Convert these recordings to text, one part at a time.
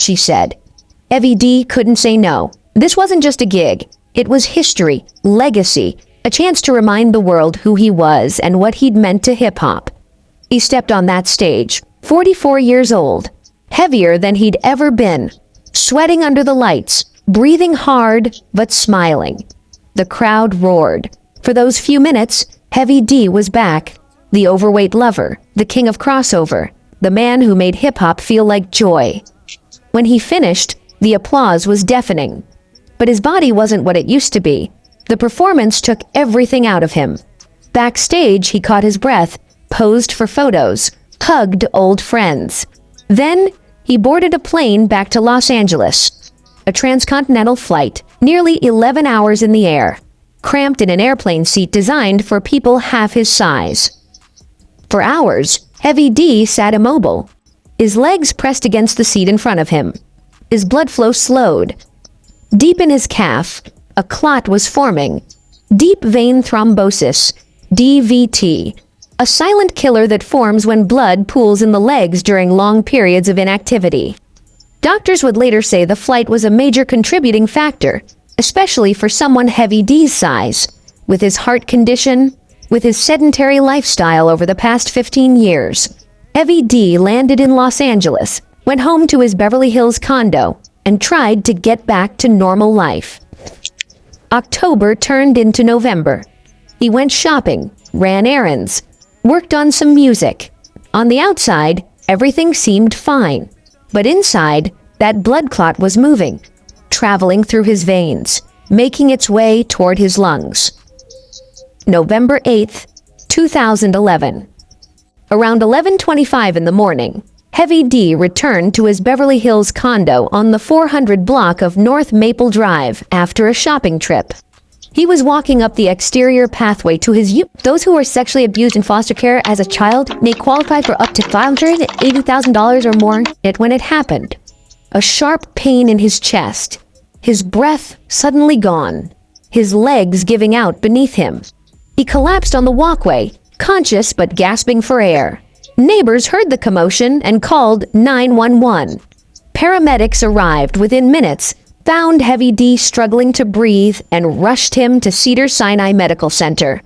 she said. Heavy D couldn't say no. This wasn't just a gig. It was history, legacy, a chance to remind the world who he was and what he'd meant to hip-hop. He stepped on that stage, 44 years old, heavier than he'd ever been, sweating under the lights, breathing hard but smiling. The crowd roared. For those few minutes, Heavy D was back, the overweight lover, the king of crossover, the man who made hip-hop feel like joy. When he finished, the applause was deafening. But his body wasn't what it used to be. The performance took everything out of him. Backstage, he caught his breath, posed for photos, hugged old friends. Then, he boarded a plane back to Los Angeles. A transcontinental flight, nearly 11 hours in the air, cramped in an airplane seat designed for people half his size. For hours, Heavy D sat immobile, his legs pressed against the seat in front of him. His blood flow slowed. Deep in his calf, a clot was forming. Deep vein thrombosis, DVT, a silent killer that forms when blood pools in the legs during long periods of inactivity. Doctors would later say the flight was a major contributing factor, especially for someone Heavy D's size, with his heart condition, with his sedentary lifestyle over the past 15 years. Heavy D landed in Los Angeles, went home to his Beverly Hills condo, and tried to get back to normal life. October turned into November. He went shopping, ran errands, worked on some music. On the outside, everything seemed fine. But inside, that blood clot was moving, traveling through his veins, making its way toward his lungs. November 8th, 2011. Around 11:25 in the morning, Heavy D returned to his Beverly Hills condo on the 400 block of North Maple Drive after a shopping trip. He was walking up the exterior pathway to his Those who were sexually abused in foster care as a child may qualify for up to $580,000 or more. When it happened, a sharp pain in his chest, his breath suddenly gone, his legs giving out beneath him. He collapsed on the walkway, conscious but gasping for air. Neighbors heard the commotion and called 911. Paramedics arrived within minutes, found Heavy D struggling to breathe, and rushed him to Cedars-Sinai Medical Center.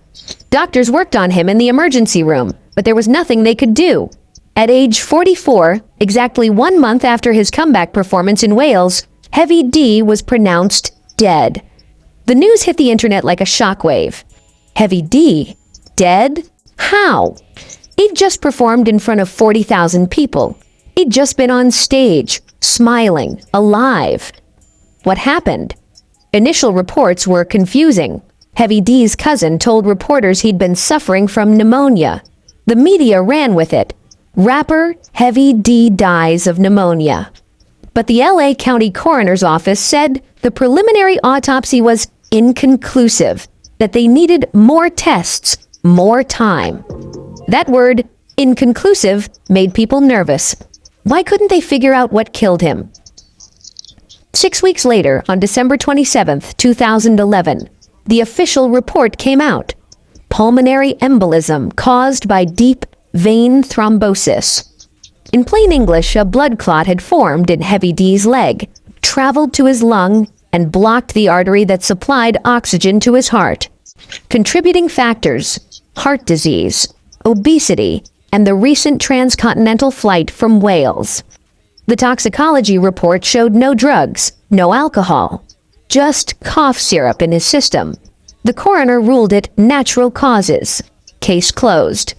Doctors worked on him in the emergency room, but there was nothing they could do. At age 44, exactly 1 month after his comeback performance in Wales, Heavy D was pronounced dead. The news hit the internet like a shockwave. Heavy D? Dead? How? He'd just performed in front of 40,000 people. He'd just been on stage, smiling, alive. What happened? Initial reports were confusing. Heavy D's cousin told reporters he'd been suffering from pneumonia. The media ran with it. Rapper Heavy D dies of pneumonia. But the LA County Coroner's Office said the preliminary autopsy was inconclusive, that they needed more tests, more time. That word, inconclusive, made people nervous. Why couldn't they figure out what killed him? 6 weeks later, on December 27th, 2011, the official report came out. Pulmonary embolism caused by deep vein thrombosis. In plain English, a blood clot had formed in Heavy D's leg, traveled to his lung, and blocked the artery that supplied oxygen to his heart. Contributing factors: heart disease, obesity, and the recent transcontinental flight from Wales. The toxicology report showed no drugs, no alcohol, just cough syrup in his system. The coroner ruled it natural causes. Case closed.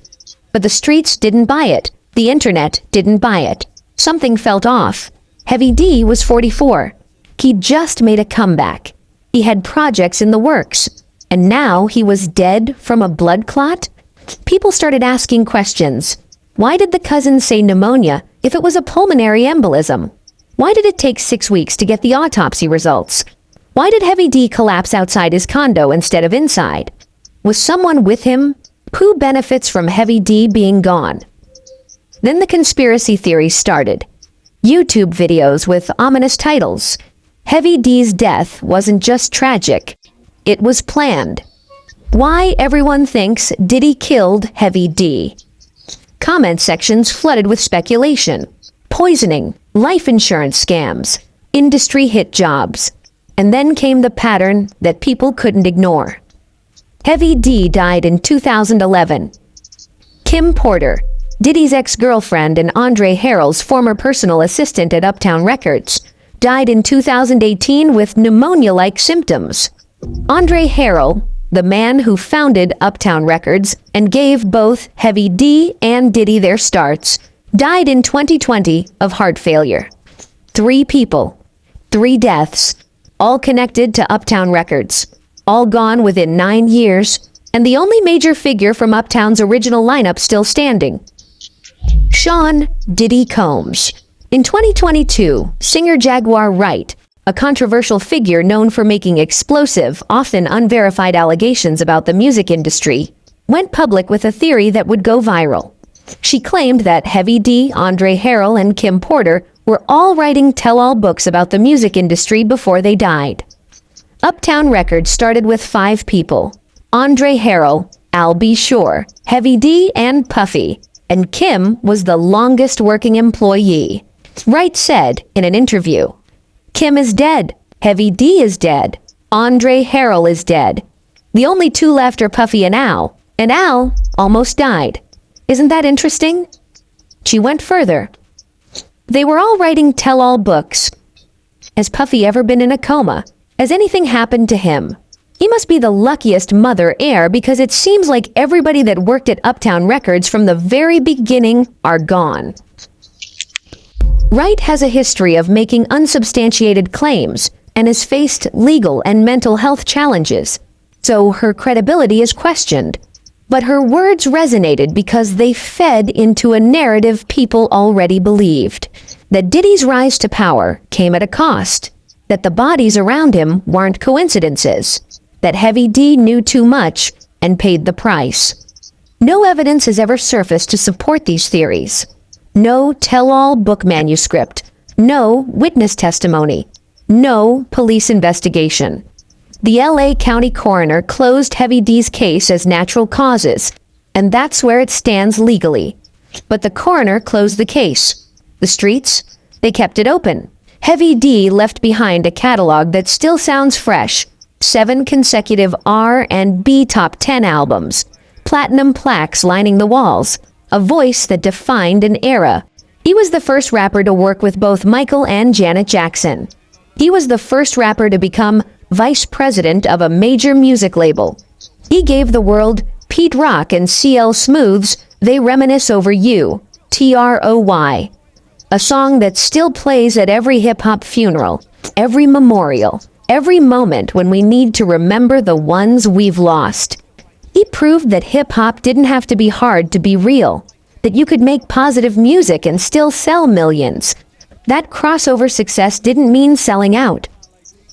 But the streets didn't buy it. The internet didn't buy it. Something felt off. Heavy D was 44. He'd just made a comeback. He had projects in the works. And now he was dead from a blood clot? People started asking questions. Why did the cousin say pneumonia if it was a pulmonary embolism? Why did it take 6 weeks to get the autopsy results? Why did Heavy D collapse outside his condo instead of inside? Was someone with him? Who benefits from Heavy D being gone? Then the conspiracy theories started. YouTube videos with ominous titles. Heavy D's death wasn't just tragic. It was planned. Why everyone thinks Diddy killed Heavy D. Comment sections flooded with speculation. poisoning, life insurance scams, industry hit jobs. And then came the pattern that people couldn't ignore. Heavy D died in 2011. Kim Porter, Diddy's ex-girlfriend and Andre Harrell's former personal assistant at Uptown Records, died in 2018 with pneumonia-like symptoms. Andre Harrell, the man who founded Uptown Records and gave both Heavy D and Diddy their starts, died in 2020 of heart failure. 3 people, 3 deaths, all connected to Uptown Records, all gone within 9 years, and the only major figure from Uptown's original lineup still standing. Sean Diddy Combs. In 2022, singer Jaguar Wright, a controversial figure known for making explosive, often unverified allegations about the music industry, went public with a theory that would go viral. She claimed that Heavy D, Andre Harrell, and Kim Porter were all writing tell-all books about the music industry before they died. Uptown Records started with 5 people: Andre Harrell, Al B. Sure, Heavy D, and Puffy, and Kim was the longest-working employee. Wright said in an interview, "Kim is dead, Heavy D is dead, Andre Harrell is dead. The only 2 left are Puffy and Al almost died. Isn't that interesting?" She went further. "They were all writing tell-all books. Has Puffy ever been in a coma? Has anything happened to him? He must be the luckiest mother heir because it seems like everybody that worked at Uptown Records from the very beginning are gone." Wright has a history of making unsubstantiated claims and has faced legal and mental health challenges, so her credibility is questioned. But her words resonated because they fed into a narrative people already believed. That Diddy's rise to power came at a cost. That the bodies around him weren't coincidences. That Heavy D knew too much and paid the price. No evidence has ever surfaced to support these theories. No tell-all book manuscript. No witness testimony. No police investigation. The LA County coroner closed Heavy D's case as natural causes, and that's where it stands legally. But the coroner closed the case. The streets, they kept it open. Heavy D left behind a catalog that still sounds fresh. 7 consecutive R&B top 10 albums. Platinum plaques lining the walls. A voice that defined an era. He was the first rapper to work with both Michael and Janet Jackson. He was the first rapper to become vice president of a major music label. He gave the world Pete Rock and CL Smooth's They Reminisce Over You, TROY. A song that still plays at every hip-hop funeral, every memorial, every moment when we need to remember the ones we've lost. He proved that hip-hop didn't have to be hard to be real, that you could make positive music and still sell millions. That crossover success didn't mean selling out.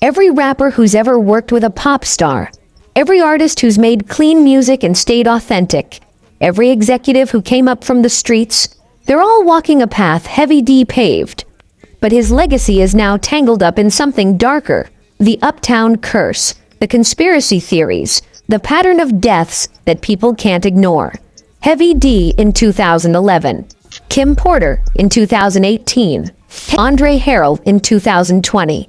Every rapper who's ever worked with a pop star, every artist who's made clean music and stayed authentic, every executive who came up from the streets, they're all walking a path Heavy D paved. But his legacy is now tangled up in something darker. The Uptown curse, the conspiracy theories, the pattern of deaths that people can't ignore. Heavy D in 2011, Kim Porter in 2018, Andre Harrell in 2020.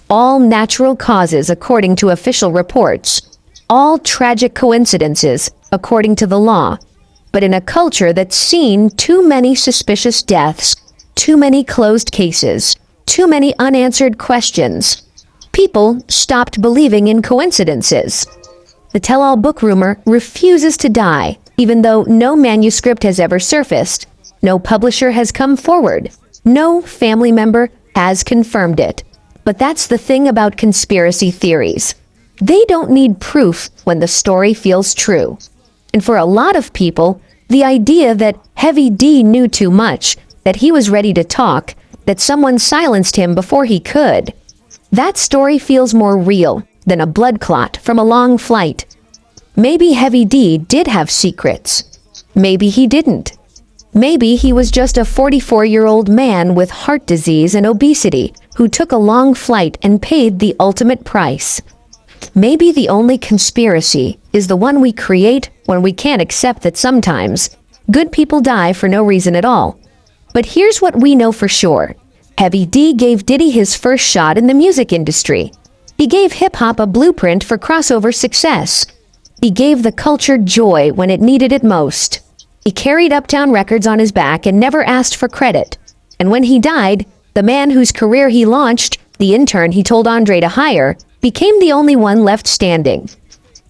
All natural causes according to official reports. All tragic coincidences according to the law. But in a culture that's seen too many suspicious deaths, too many closed cases, too many unanswered questions, people stopped believing in coincidences. The tell-all book rumor refuses to die, even though no manuscript has ever surfaced, no publisher has come forward, no family member has confirmed it. But that's the thing about conspiracy theories. They don't need proof when the story feels true. And for a lot of people, the idea that Heavy D knew too much, that he was ready to talk, that someone silenced him before he could, that story feels more real than a blood clot from a long flight. Maybe Heavy D did have secrets. Maybe he didn't. Maybe he was just a 44-year-old man with heart disease and obesity who took a long flight and paid the ultimate price. Maybe the only conspiracy is the one we create when we can't accept that sometimes good people die for no reason at all. But here's what we know for sure. Heavy D gave Diddy his first shot in the music industry. He gave hip-hop a blueprint for crossover success. He gave the culture joy when it needed it most. He carried Uptown Records on his back and never asked for credit. And when he died, the man whose career he launched, the intern he told Andre to hire, became the only one left standing.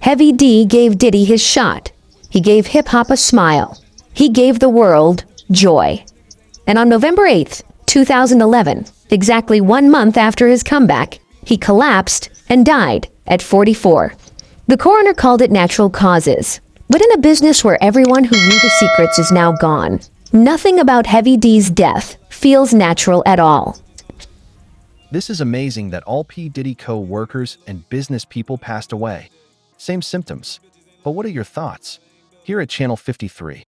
Heavy D gave Diddy his shot. He gave hip-hop a smile. He gave the world joy. And on November 8th, 2011, exactly 1 month after his comeback, he collapsed and died at 44. The coroner called it natural causes. But in a business where everyone who knew the secrets is now gone, nothing about Heavy D's death feels natural at all. This is amazing that all P Diddy co-workers and business people passed away. Same symptoms. But what are your thoughts? Here at Channel 53.